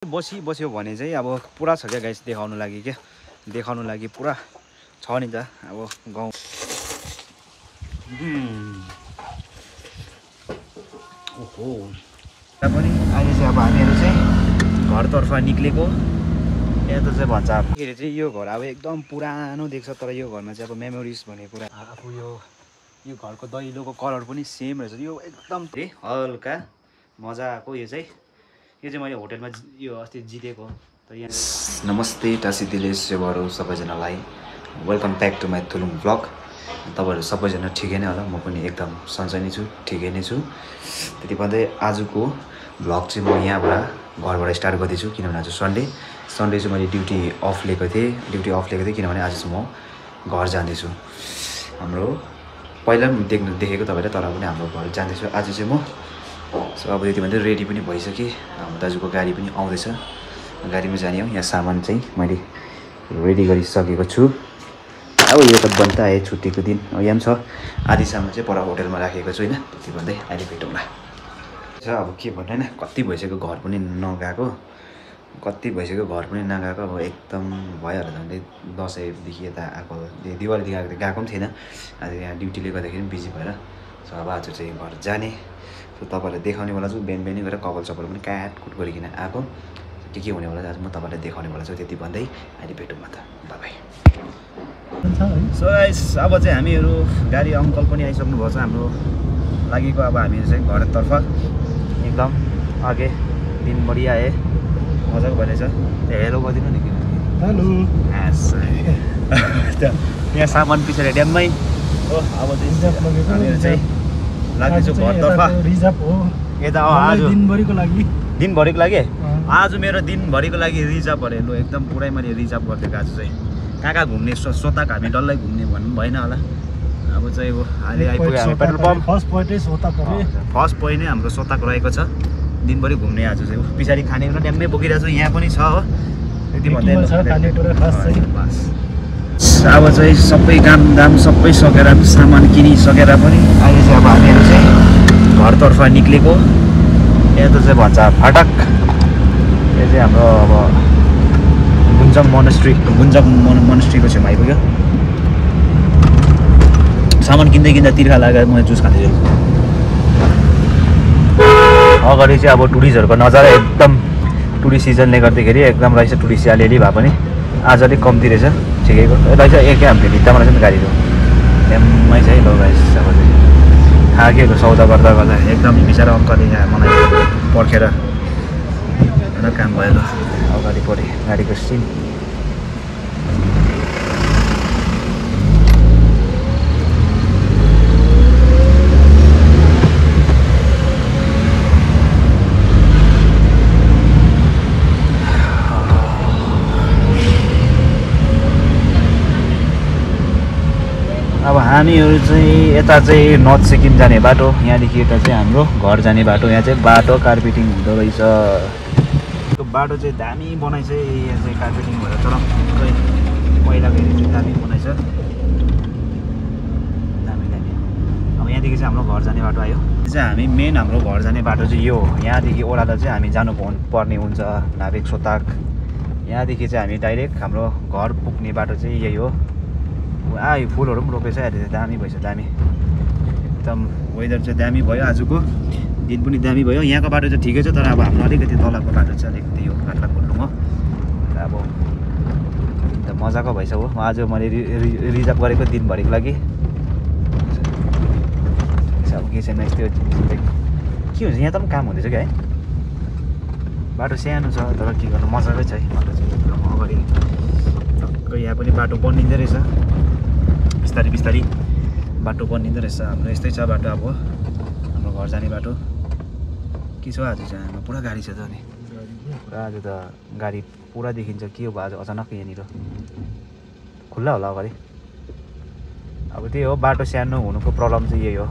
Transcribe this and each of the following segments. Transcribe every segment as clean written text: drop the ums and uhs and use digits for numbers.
बस्यो भने चाहिँ अब पुरा छ क्या गाइस देखाउनु लागि पुरा छ नि त अब गाउँ ओहो पनि अहिले चाहिँ अब हामीहरू चाहिँ घरतर्फ निक्लेको यता चाहिँ भन्छ फेरि चाहिँ यो घर अब एकदम पुरानो देख्छ तर यो घरमा चाहिँ अब मेमोरिज भन्ने कुरा आफू यो घरको दैलोको कलर पनि सेम रहेछ यो एकदम हल्का मजाको यो चाहिँ मैले होटलमा यो अस्ति जितेको त यहाँ नमस्ते टासी दिलेश सेवाहरू सबैजनालाई welcome back to my Thulung blog तपाईहरु सबैजना ठिकै नै होला म पनि एकदम सन्चै नै छु ठिकै नै छु त्यति भन्दै आजको ब्लग चाहिँ म यहाँबाट घरबाट स्टार्ट गर्दैछु किनभने आज सन्डे चाहिँ मैले ड्युटी अफ लिएको थिएँ किनभने आज चाहिँ म घर जाँदैछु हाम्रो पहिला पनि देखेको तपाईले तर पनि हाम्रो घर जाँदैछु आज चाहिँ म सो अब यति भन्दै रेडी पनि भइसकेँ हाम्रो दाजुको गाडी पनि आउँदैछ गाडीमा जाने हो यहाँ सामान चाहिँ मैले रेडी गरिसकेको छु अब यो त बन्द आयो छुट्टीको दिन यहाँ पनि छ आधी सामान चाहिँ पर होटलमा राखेको छु हैन त्यति भन्दै अहिले भेटौँला अब के भन्नु हैन कति भइसक्यो घर पनि नगएको अब एकदम भयो होला झन्डै दसैँदेखि यता आएको दिवालीदेखि आएको गएको पनि थिएन आज यहाँ ड्युटीले गर्दाखेरि पनि बिजी भएर सो अब आज चाहिँ घर जाने सो तपाईँलाई देखाउने वाला छु बिहान गरेर कपाल चपल पनि काटकुट गरिकन आएको के हुनेवाला आज म तपाईँलाई देखाउने वाला छु त्यति भन्दै अहिले भेटौँ न त बाई सो गाइस अब चाहिँ हामीहरू गाडी अङ्कल पनि आइसक्नु भएको छ हाम्रो लागेको अब हामीहरू चाहिँ घरतर्फ एकदम अघि दिनभरि आए मजाको भइरहेछ हेलो गरिदिनु नि हेलो यहाँ सामान पछाडि ड्याममै हो अब हामीहरू चाहिँ लाग्दैछु घरतर्फ रिजर्भ हो यता आज दिनभरिको लागि आज मेरो दिनभरिको लागि रिजर्भ अरे लु एकदम पुरै मैले रिजर्भ गरिदिएको आज चाहिँ कहाँ घुम्ने सोताक हामी डल्लै घुम्ने भन्नु भएन होला अब चाहिँ अहिले आइपुग्यो हामी पेट्रोल पम्प फर्स्ट पोइन्ट नै हाम्रो सोताक रहेको छ दिनभरि घुम्ने आज चाहिँ पछाडि खानेकुरा ड्याममै बोकिरहेको छु यहाँ पनि छ हो त्यति भन्दै अब चाहिँ सबै कामदाम सबै सकेर सामान किनिसकेर पनि अहिले चाहिँ अब हामीहरू चाहिँ घरतर्फ निक्लेको यहाँ त चाहिँ भन्छ फाटक यो चाहिँ हाम्रो अब गुन्जम मोनेस्ट्रीको छेउमा आइपुग्यो सामान किन्दा तिर्खा लागेर म जुस खाँदैछु अगाडि चाहिँ अब टुरिस्टहरूको नजारा एकदम टुरिस्ट सिजनले गर्दाखेरि एकदम रहेछ टुरिस्ट अलिअलि भए पनि आज अलिक कम्ती रहेछ ठिकैको रहेछ एकै हामीले भित्तामा रहेछ नि गाडीको ड्याममै चाहिँ लो रहेछ अब चाहिँ खाकेको सौदा गर्दा एकदम बिचरा अङ्कले यहाँ मलाई पर्खेर काम भयो ल अगाडि पऱ्यो गाडीको सिन अब हामीहरू चाहिँ यता चाहिँ नर्थ सिक्किम जाने बाटो यहाँदेखि यता चाहिँ हाम्रो घर जाने बाटो यहाँ चाहिँ बाटो कार्पेटिङ हुँदो रहेछ त्यो बाटो चाहिँ दामी बनाइछ यहाँ चाहिँ कार्पेटिङ भएर चरक्कै पहिलाको हेरी चाहिँ दामी बनाइछ दामी अब यहाँदेखि चाहिँ हाम्रो घर जाने बाटो आयो चाहिँ हामी मेन हाम्रो घर जाने बाटो चाहिँ यो हो यहाँदेखि ओह्रालो चाहिँ हामी जानु पर्ने हुन्छ नाभिक सोताक यहाँदेखि चाहिँ हामी डाइरेक्ट हाम्रो घर पुग्ने बाटो चाहिँ यही हो आयो फुलहरू पनि रोपेछ अहिले चाहिँ दामी भएछ दामी एकदम वेदर चाहिँ दामी भयो आजको दिन पनि दामी भयो यहाँको बाटो चाहिँ ठिकै छ तर अब हाम्रो अलिकति तलको बाटो चाहिँ अलिकति यो काट्ला कुट्लुङ हो अब मजाको भएछ हो आज मैले रिजर्भ गरेको दिनभरिको लागि अब के छैन यस्तो के हुन्छ यहाँ त पनि काम हुँदैछ क्या है बाटो सानो छ तर के गर्नु मजाकै छ है बाटो चाहिँ एकदम अगाडि यहाँ पनि बाटो बनिँदै रहेछ बिस्तारै बाटो बनिँदो रहेछ हाम्रो यस्तै छ बाटो अब हाम्रो घर जाने बाटो के छ आज चाहिँ हाम्रो पुरा गाडी छ त अनि पुरा आज त गाडी पुरा देखिन्छ के हो आज अचानक यहाँनिर खुल्ला होला अगाडि अब त्यही हो बाटो सानो हुनुको प्रब्लम चाहिँ यही हो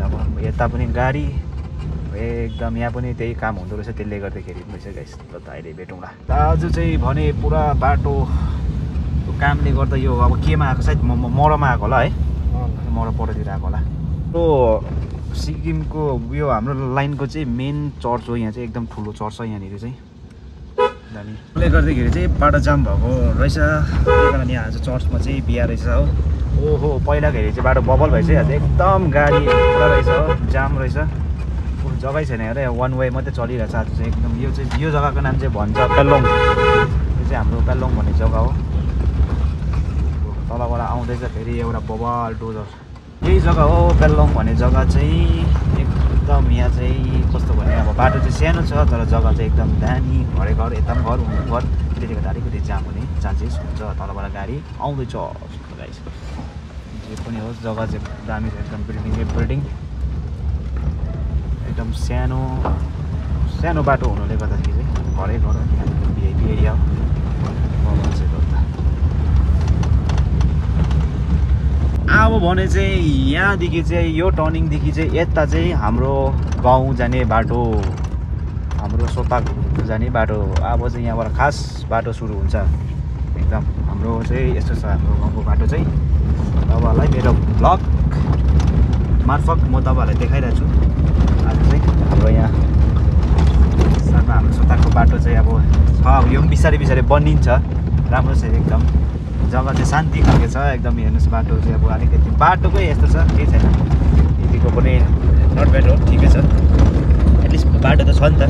अब यता पनि गाडी एकदम यहाँ पनि त्यही काम हुँदो रहेछ त्यसले गर्दाखेरि भइसक्यो गाइस ल त अहिले भेटौँला आज चाहिँ भने पुरा बाटो कामले गर्दा यो अब केमा आएको सायद मरमा आएको होला है मर परतिर आएको होला सिक्किमको यो हाम्रो लाइनको चाहिँ मेन चर्च हो यहाँ चाहिँ एकदम ठुलो चर्च छ यहाँनिर चाहिँ अनि त्यसले गर्दाखेरि चाहिँ बाटो जाम भएको रहेछ त्यही कारण यहाँ आज चर्चमा चाहिँ बिहा रहेछ हो ओहो पहिलाखेरि चाहिँ बाटो बबल भइसक्यो एकदम गाडी पुरा रहेछ हो जाम रहेछ जग्गै छैन हेर वान वे मात्रै चलिरहेछ आज चाहिँ एकदम यो चाहिँ यो जग्गाको नाम चाहिँ भन्छ पेलोङ यो चाहिँ हाम्रो पेलोङ भन्ने जग्गा हो तलबाट आउँदैछ फेरि एउटा बबाल डोजर यही जग्गा हो पेलोङ भन्ने जग्गा चाहिँ एकदम यहाँ चाहिँ कस्तो भने अब बाटो चाहिँ सानो छ तर जग्गा चाहिँ एकदम दामी घरै घर यता पनि घर हुनु घर त्यसले गर्दा अलिकति जाम हुने चान्सेस हुन्छ तलबाट गाडी आउँदैछ गाइस जे पनि होस् जग्गा चाहिँ दामी छ एकदम बिल्डिङ एकदम सानो बाटो हुनुले गर्दाखेरि चाहिँ घरै घर यहाँ भिआइपी एरिया हो अब भने चाहिँ यहाँदेखि चाहिँ यो टर्निङदेखि चाहिँ यता चाहिँ हाम्रो गाउँ जाने बाटो हाम्रो सोताक जाने बाटो अब चाहिँ यहाँबाट खास बाटो सुरु हुन्छ एकदम हाम्रो चाहिँ यस्तो छ हाम्रो गाउँको बाटो चाहिँ तपाईँहरूलाई मेरो ब्लग मार्फत म तपाईँहरूलाई देखाइरहेको छु आज चाहिँ हाम्रो यहाँ साथमा हाम्रो सोताकको बाटो चाहिँ अब छ अब यो पनि बिस्तारै बनिन्छ राम्रो छ एकदम जग्गा चाहिँ शान्ति खालको छ एकदम हेर्नुहोस् बाटो चाहिँ अब अलिकति बाटोकै यस्तो छ केही छैन यतिको पनि नट ब्याड हो ठिकै छ एटलिस्ट बाटो त छ नि त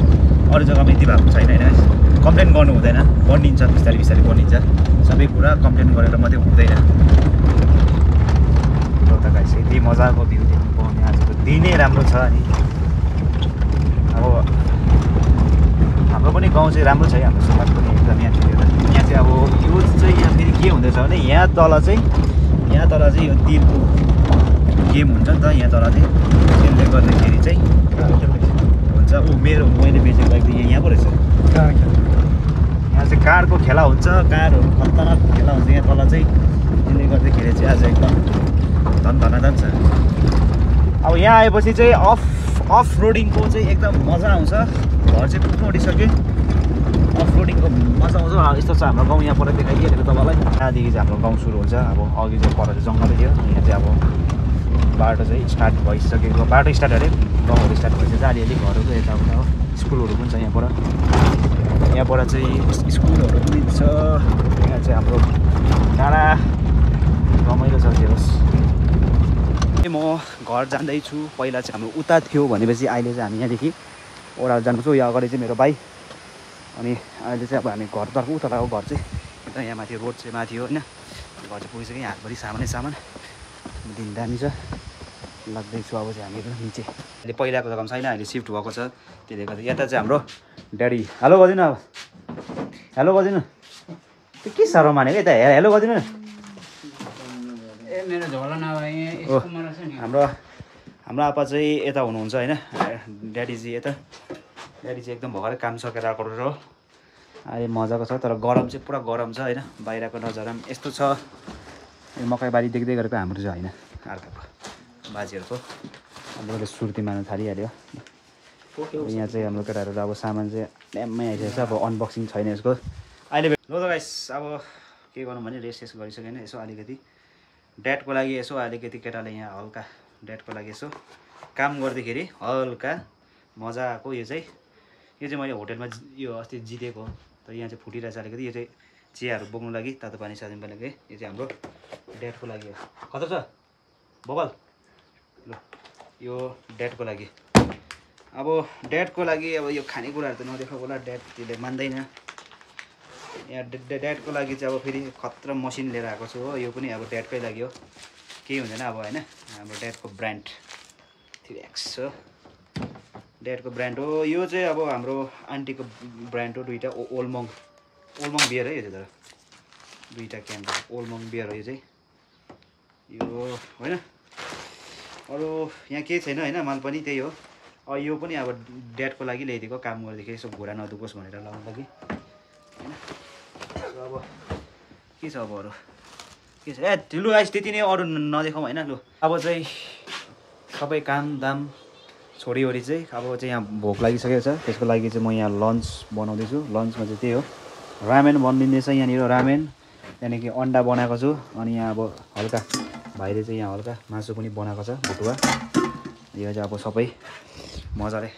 अरू जग्गामा यति भएको छैन होइन कम्प्लेन गर्नु हुँदैन बनिन्छ बिस्तारै बनिन्छ सबै कुरा कम्प्लेन गरेर मात्रै हुँदैन त गाइस यति मजाको भ्यू देख्नु पाउने आजको दिनै राम्रो छ अनि अब हाम्रो पनि गाउँ चाहिँ राम्रो छ हाम्रो समाज पनि एकदम यहाँ चाहिँ अब यो चाहिँ यहाँ फेरि के हुँदैछ भने यहाँ तल चाहिँ यो तिरको गेम हुन्छ नि त यहाँ तल चाहिँ त्यसले गर्दाखेरि चाहिँ हुन्छ मैले बेचेको बाइक त यहाँ पो रहेछ यहाँ चाहिँ कारको खेला हुन्छ कारहरू खतरनाक खेला हुन्छ यहाँ तल चाहिँ त्यसले गर्दाखेरि चाहिँ आज एकदम धन छ अब यहाँ आएपछि चाहिँ अफ रोडिङको चाहिँ एकदम मजा आउँछ घर चाहिँ पुग्नु आँटिसक्यो अफ रोडिङको मजा आउँछ यस्तो छ हाम्रो गाउँ यहाँ पर देखाइदिएको तपाईँलाई यहाँदेखि चाहिँ हाम्रो गाउँ सुरु हुन्छ अब अघि चाहिँ पर चाहिँ जङ्गलै थियो यहाँ चाहिँ अब बाटो चाहिँ स्टार्ट भइसकेको बाटो स्टार्ट अरे गाउँहरू स्टार्ट भइसकेको अलिअलि घरहरू यताउता हो स्कुलहरू पनि छ यहाँबाट चाहिँ स्कुलहरू पनि छ यहाँ चाहिँ हाम्रो डाँडा रमाइलो छ त्यो होस् म घर जाँदैछु पहिला चाहिँ हाम्रो उता थियो भनेपछि अहिले चाहिँ हामी यहाँदेखि ओह्रालो जानुपर्छ यो अगाडि चाहिँ मेरो भाइ अनि अहिले चाहिँ अब हामी घरतर्फ उताको घर चाहिँ एकदम यहाँ माथि रोड चाहिँ माथि हो होइन घर चाहिँ पुगिसक्यो हातभरि सामान दिन दामी छ लाग्दैछु अब चाहिँ हामीहरू निचे अहिले पहिलाको जग्गामा छैन अहिले सिफ्ट भएको छ त्यसले गर्दा यता चाहिँ हाम्रो ड्याडी हेलो गरिदिनु अब हेलो गरिदिनु त्यो के साह्रो मानेको यता हेलो गरिदिनु हाम्रो आप्पा चाहिँ यता हुनुहुन्छ होइन ड्याडी चाहिँ एकदम भर्खरै काम सकेर आएको हो अहिले मजाको छ तर गरम चाहिँ पुरा गरम छ होइन बाहिरको नजारा पनि यस्तो छ यो मकैबारी देख्दै गरेको हाम्रो चाहिँ होइन अर्काको बाजेहरूको हाम्रो सुर्ती मार्न थालिहाल्यो यहाँ चाहिँ हाम्रो केटाहरू अब सामान चाहिँ ड्याममै आइसकेको छ अब अनबक्सिङ छैन यसको अहिले ल त गाइस अब के गर्नु भने रेस्ट गरिसकेन यसो अलिकति ड्याडको लागि यसो अलिकति केटाले यहाँ हल्का ड्याडको लागि यसो काम गर्दाखेरि हल्का मजाको यो चाहिँ मैले होटेलमा यो अस्ति जितेको तर यहाँ चाहिँ फुटिरहेछ अलिकति यो चाहिँ चियाहरू बोक्नु लागि तातो पानी सादिनको लागि यो चाहिँ हाम्रो ड्याडको लागि हो खतर छ बबल ल यो ड्याडको लागि अब ड्याडको लागि अब यो खानेकुराहरू त नदेखाएको होला ड्याड त्यसले मान्दैन यहाँ ड्याडको लागि चाहिँ अब फेरि खतरा मसिन लिएर आएको छु हो यो पनि अब ड्याडकै लागि हो केही हुँदैन अब होइन हाम्रो ड्याडको ब्रान्ड 3X हो ड्याडको ब्रान्ड हो यो चाहिँ अब हाम्रो आन्टीको ब्रान्ड हो दुईवटा ओल्मङ बियर है यो चाहिँ तर दुईवटा क्यान ओल्मङ बियर हो यो चाहिँ यो होइन अरू यहाँ केही छैन होइन माल पनि त्यही हो यो पनि अब ड्याडको लागि ल्याइदिएको काम गर्दाखेरि यसो घुँडा नदुखोस् भनेर लाउनु लागि होइन अब के छ अब अरू के छ लु आइस त्यति नै अरू नदेखाउँ होइन लु अब चाहिँ सबै काम दाम छोडिवरी चाहिँ अब चाहिँ यहाँ भोक लागिसकेको छ त्यसको लागि चाहिँ म यहाँ लन्च बनाउँदैछु लन्चमा चाहिँ त्यही हो रामेन बनिँदैछ यहाँनिर रामेन त्यहाँदेखि अन्डा बनाएको छु अनि यहाँ अब हल्का भाइले चाहिँ यहाँ हल्का मासु पनि बनाएको छ भुटुवा यो चाहिँ अब सबै मजाले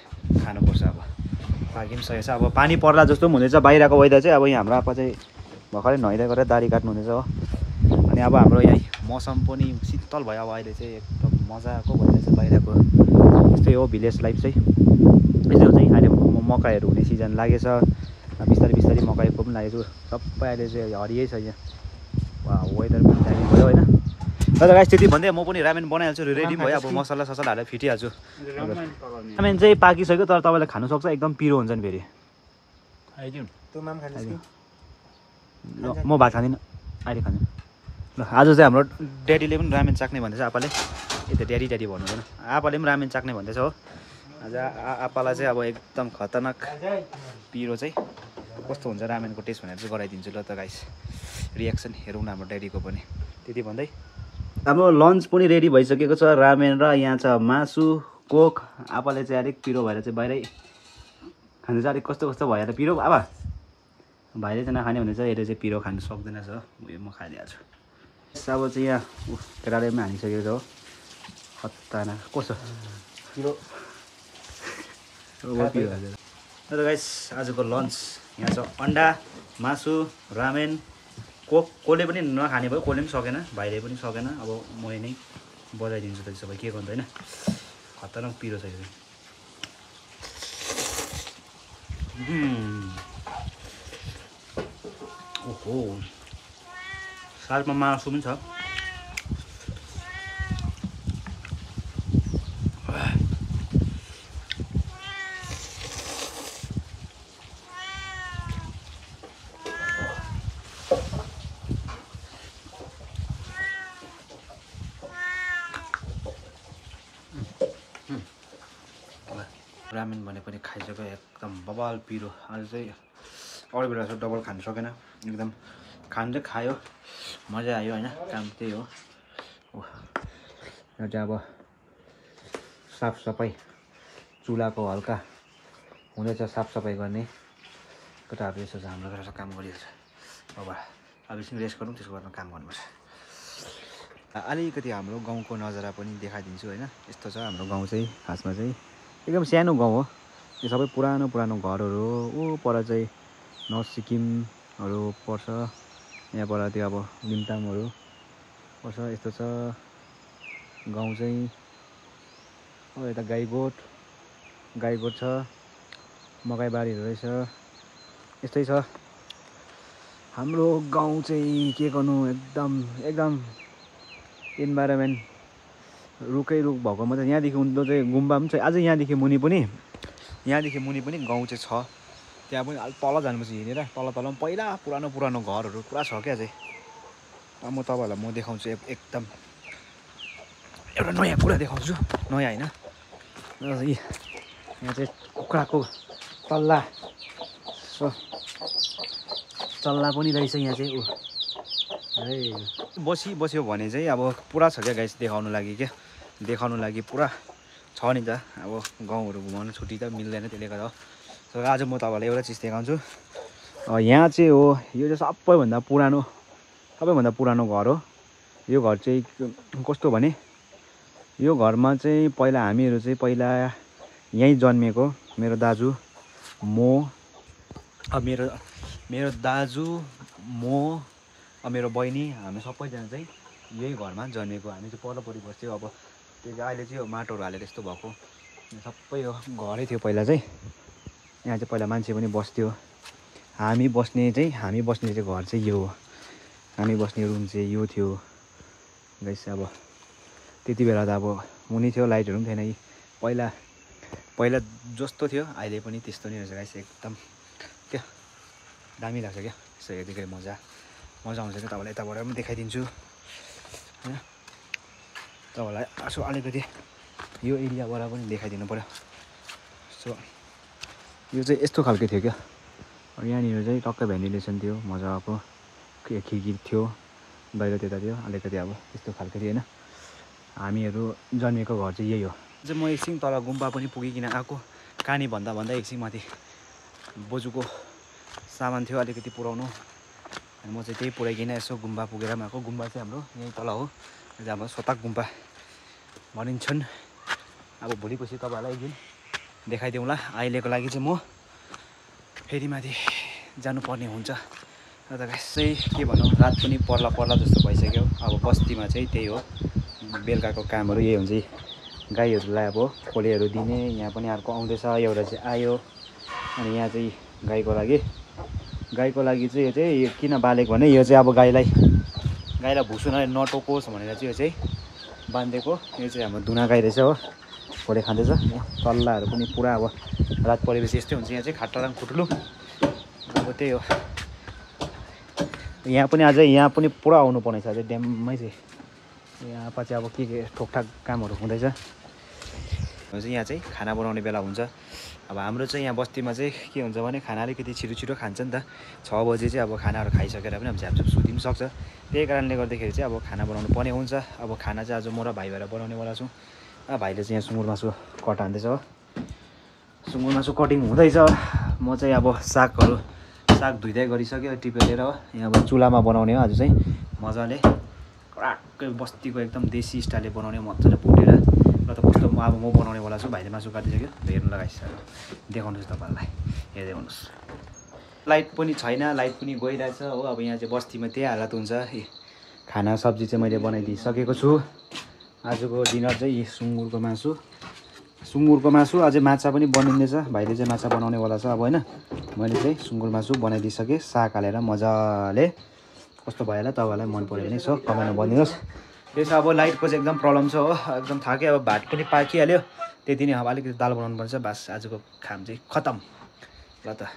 खानुपर्छ। अब पाकी पनि सकेको छ। अब पानी पर्ला जस्तो पनि हुँदैछ बाहिरको वेदर चाहिँ। अब यहाँ हाम्रो आपा चाहिँ भर्खरै नुहाइदै गरेर दाह्री काट्नु हुँदैछ हो। अनि अब हाम्रो यहाँ मौसम पनि शीतल भयो। अब अहिले चाहिँ एकदम मजाको भइरहेछ बाहिरको। यस्तै हो भिलेज लाइफ चाहिँ। यसो चाहिँ अहिले मकैहरू हुने सिजन लागेछ। बिस्तारै बिस्तारै मकैको पनि लागेको सबै अहिले चाहिँ हरियै छ यहाँ। वेदर पनि दामी भयो होइन। तर गाइस त्यति भन्दै म पनि रामेन बनाइहाल्छु। रेडी भयो अब मसला ससला हालेर फिटिहाल्छु। रामेन चाहिँ पाकिसक्यो तर तपाईँले खानु सक्छ एकदम पिरो हुन्छ नि फेरि। म भात खाँदिनँ अहिले खाँदिनँ। ल आज चाहिँ हाम्रो ड्याडीले पनि रामेन चाख्ने भन्दैछ आपाले। यता ड्याडी ड्याडी भन्नु भएन आपाले पनि रामेन चाख्ने भन्दैछ हो। आज आपालाई चाहिँ अब एकदम खतरनाक पिरो चाहिँ कस्तो हुन्छ रामेनको टेस्ट भनेर चाहिँ गराइदिन्छु ल त गाइस। रियाक्सन हेरौँ न हाम्रो ड्याडीको पनि। त्यति भन्दै हाम्रो लन्च पनि रेडी भइसकेको छ। रामेन र यहाँ छ मासु कोक। आपाले चाहिँ अलिक पिरो भएर चाहिँ बाहिरै खाँदैछ। अलिक कस्तो कस्तो भएर पिरो आबा भाइले चाहिँ नखाने भन्दैछ। यसले चाहिँ पिरो खानु सक्दैन छ म खाइदिइहाल्छु। अब चाहिँ यहाँ केटाले पनि हानिसकेको छ हो। खतरनाक कस्तो पिरो र गाइस आजको लन्च यहाँ छ अन्डा मासु रामेन कोक। कसले पनि नखाने भयो कसले पनि सकेन भाइले पनि सकेन। अब म नै बजाइदिन्छु त सबै के गर्नु होइन। खतरनाक पिरो छ यो। ओहो साथमा मासु पनि छ। रामेन भने पनि खाइसक्यो एकदम बबाल पिरो। आज चाहिँ अरू बेला चाहिँ डबल खानु सकेन। एकदम खानु चाहिँ खायो मजा आयो होइन। काम त्यही हो। यो चाहिँ अब साफसफाइ चुलाको हल्का हुँदैछ साफसफाइ गर्ने। केटाहरू यसो चाहिँ हाम्रो गरेर काम गरिरहेछ। अब एकछिन रेस्ट गरौँ त्यसको बादमा काम गर्नुपर्छ। अलिकति हाम्रो गाउँको नजारा पनि देखाइदिन्छु होइन। यस्तो छ हाम्रो गाउँ चाहिँ खासमा चाहिँ एकदम सानो गाउँ हो। यो सबै पुरानो पुरानो घरहरू हो। ऊ पर चाहिँ नर्थ सिक्किमहरू पर्छ। यहाँ पर त्यो अब लिम्तामहरू पर्छ। यस्तो छ गाउँ चाहिँ। अब यता गाईगोठ छ मकैबारीहरू रहेछ। यस्तै छ हाम्रो गाउँ चाहिँ। के गर्नु एकदम इन्भाइरोमेन्ट रुखै रुख भएको मात्रै। यहाँदेखि उँधो चाहिँ गुम्बा पनि छ। अझै यहाँदेखि मुनि पनि गाउँ चाहिँ छ। त्यहाँ पनि अलिक तल जानुपर्छ हिँडेर। तल पनि पहिला पुरानो पुरानो घरहरू पुरा छ क्या चाहिँ। म तपाईँहरूलाई म देखाउँछु एकदम एउटा नयाँ कुरा देखाउँछु। नयाँ होइन यहाँ चाहिँ कुखुराको चल्ला पनि रहेछ यहाँ चाहिँ। बस्यो भने चाहिँ अब पुरा छ क्या गाइस देखाउनु लागि पुरा छ नि त। अब गाउँहरू घुमाउनु छुट्टी त मिल्दैन त्यसले गर्दा। तर आज म तपाईँलाई एउटा चिज देखाउँछु। यहाँ चाहिँ हो यो चाहिँ सबैभन्दा पुरानो घर हो। यो घर चाहिँ कस्तो भने यो घरमा चाहिँ पहिला हामीहरू चाहिँ पहिला यहीँ जन्मिएको। मेरो दाजु म मेरो बहिनी हामी सबैजना चाहिँ यही घरमा जन्मिएको। हामी चाहिँ परपरि बस्थ्यो। अब त्यो अहिले चाहिँ यो माटोहरू हालेर यस्तो भएको सबै यो घरै थियो पहिला चाहिँ। यहाँ चाहिँ पहिला मान्छे पनि बस्थ्यो। हामी बस्ने चाहिँ घर चाहिँ यो हो। हामी बस्ने रुम चाहिँ यो थियो गाइस। अब त्यति बेला त अब मुनि थियो लाइटहरू पनि थिएन। पहिला जस्तो थियो अहिले पनि त्यस्तो नै रहेछ गाइस। एकदम क्या दामी लाग्छ क्या यसो हेर्दाखेरि मजा आउँछ क्या। तपाईँलाई यताबाट पनि देखाइदिन्छु होइन। तपाईँलाई यसो अलिकति यो एरियाबाट पनि देखाइदिनु पऱ्यो। सो यो चाहिँ यस्तो खालको थियो क्या। यहाँनिर चाहिँ टक्कै भेन्टिलेसन थियो मजाको। खिड्की थियो बाहिर त्यता थियो अलिकति अब यस्तो खालको थियो होइन। हामीहरू जन्मेको घर चाहिँ यही हो। चाहिँ म एकछिन तल गुम्बा पनि पुगिकन आएको। कहानी भन्दा एकछिन माथि बोजूको सामान थियो अलिकति पुऱ्याउनु। अनि म चाहिँ त्यही पुऱ्याइकन यसो गुम्बा पुगेर पनि आएको। गुम्बा चाहिँ हाम्रो यहीँ तल हो। हाम्रो सोताक गुम्बा भनिन्छन्। अब भोलिपछि तपाईँहरूलाई एकदिन देखाइदिउँला। अहिलेको लागि चाहिँ म फेरि माथि जानुपर्ने हुन्छ। र त गाइस चाहिँ के भनौँ, रात पनि पर्ला पर्ला जस्तो भइसक्यो। अब बस्तीमा चाहिँ त्यही हो, बेलुकाको कामहरू यही हुन्छ। गाईहरूलाई अब खोलेहरू दिने, यहाँ पनि अर्को आउँदैछ, एउटा चाहिँ आयो। अनि यहाँ चाहिँ गाईको लागि चाहिँ यो चाहिँ किन बालेको भने यो चाहिँ अब गाईलाई भुसुनाले नटोकोस् भनेर चाहिँ यो चाहिँ बाँधेको। यो चाहिँ हाम्रो दुना गाई रहेछ हो, खोले खाँदैछ। तल्लाहरू पनि पुरा अब रात परेपछि यस्तै हुन्छ। यहाँ चाहिँ खाटाराङ खुट्लु अब त्यही हो। यहाँ पनि पुरा आउनुपर्ने छ अझै ड्याममै चाहिँ। यहाँ पछि अब के ठोकठाक कामहरू हुँदैछ। यहाँ चाहिँ खाना बनाउने बेला हुन्छ। अब हाम्रो चाहिँ यहाँ बस्तीमा चाहिँ के हुन्छ भने खाना अलिकति छिटो खान्छ नि त। 6 बजे चाहिँ अब खानाहरू खाइसकेर पनि अब झ्यापझुप सुतिनु सक्छ। त्यही कारणले गर्दाखेरि चाहिँ अब खाना बनाउनु पर्ने हुन्छ। अब खाना चाहिँ आज म र भाइ भएर बनाउनेवाला छु। भाइले चाहिँ यहाँ सुँगुर मासु कट हान्दैछ हो, सुँगुर मासु कटिङ हुँदैछ। म चाहिँ अब साग धुइँदै गरिसक्यो टिपेर हो। यहाँ अब चुलामा बनाउने हो आज चाहिँ, मजाले कडाक्कै बस्तीको एकदम देसी स्टाइलले बनाउने, मजाले भुटेर। र त कस्तो म बनाउनेवाला छु। भाइले मासु काटिसक्यो, हेर्नु लगाइसक्यो, देखाउनुहोस् तपाईँहरूलाई, हेर्दै हुनुहोस्। लाइट पनि छैन, लाइट पनि गइरहेछ हो। अब यहाँ चाहिँ बस्तीमा त्यही हालत हुन्छ। खाना सब्जी चाहिँ मैले बनाइदिइसकेको छु। आजको डिनर चाहिँ सुँगुरको मासु अझै माछा पनि बनिँदैछ। भाइले चाहिँ माछा बनाउनेवाला छ अब होइन। मैले चाहिँ सुँगुर मासु बनाइदिइसकेँ साग हालेर मजाले। कस्तो भयो होला, तपाईँहरूलाई मन पऱ्यो भने यसो कमेन्टमा भनिदिनुहोस्। त्यसो अब लाइटको चाहिँ एकदम प्रब्लम छ हो, एकदम थाकेँ। अब भात पनि पाकिहाल्यो, त्यति नै। अब अलिकति दाल बनाउनु पर्छ, बास आजको काम चाहिँ खतम। ल त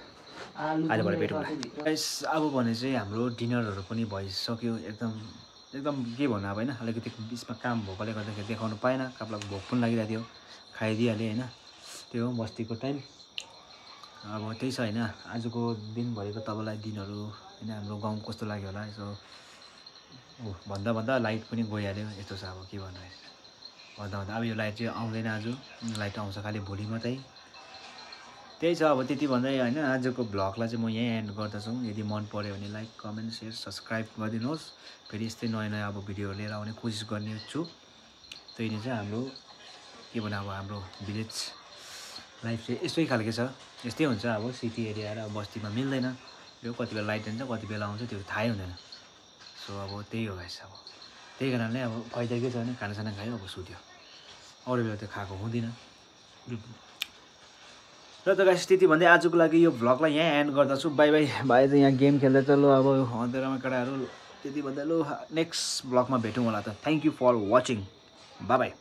आजबाट भेटौँ। अब भने चाहिँ हाम्रो डिनरहरू पनि भइसक्यो। एकदम के भन्नु अब होइन, अलिकति बिचमा काम भएकोले गर्दाखेरि देखाउनु पाएन। काप्लाको भोक पनि लागिरहेको थियो, खाइदिइहालेँ होइन। त्यो हो बस्तीको टाइम। अब त्यही छ होइन। आजको दिनभरिको तपाईँलाई दिनहरू होइन हाम्रो गाउँ कस्तो लाग्यो होला यसो भन्दा लाइट पनि गइहाल्यो। यस्तो छ अब के भन्नु, भन्दा अब यो लाइट चाहिँ आउँदैन। आज लाइट आउँछ खालि भोलि मात्रै। त्यही छ अब त्यति भन्दै होइन आजको भ्लगलाई चाहिँ म यहीँ एन्ड गर्दछु। यदि मन पऱ्यो भने लाइक, कमेन्ट, सेयर, सब्सक्राइब गरिदिनुहोस्। फेरि यस्तै नयाँ अब भिडियोहरू लिएर आउने कोसिस गर्ने छु। त्यही नै चाहिँ हाम्रो के भन्नु, अब हाम्रो भिलेज लाइफ चाहिँ यस्तै खालको छ। यस्तै हुन्छ अब सिटी एरिया र बस्तीमा मिल्दैन। यो कति बेला लाइट जान्छ, कति बेला आउँछ, त्यो थाहै हुँदैन। सो अब त्यही हो गाइस। अब त्यही कारणले अब फाइदा के छ भने खानासाना खायो, अब सुत्यो। अरू बेला त्यो खाएको हुँदैन। र त गाइस त्यति भन्दै आजको लागि यो भ्लगलाई यहाँ एन्ड गर्दछु। By by. भाइ चाहिँ यहाँ गेम खेल्दैछ। लु अब अँधेरोमा केटाहरू, त्यति भन्दै लु नेक्स्ट भ्लगमा भेटौँ होला त। Thank you for watching. Bye by.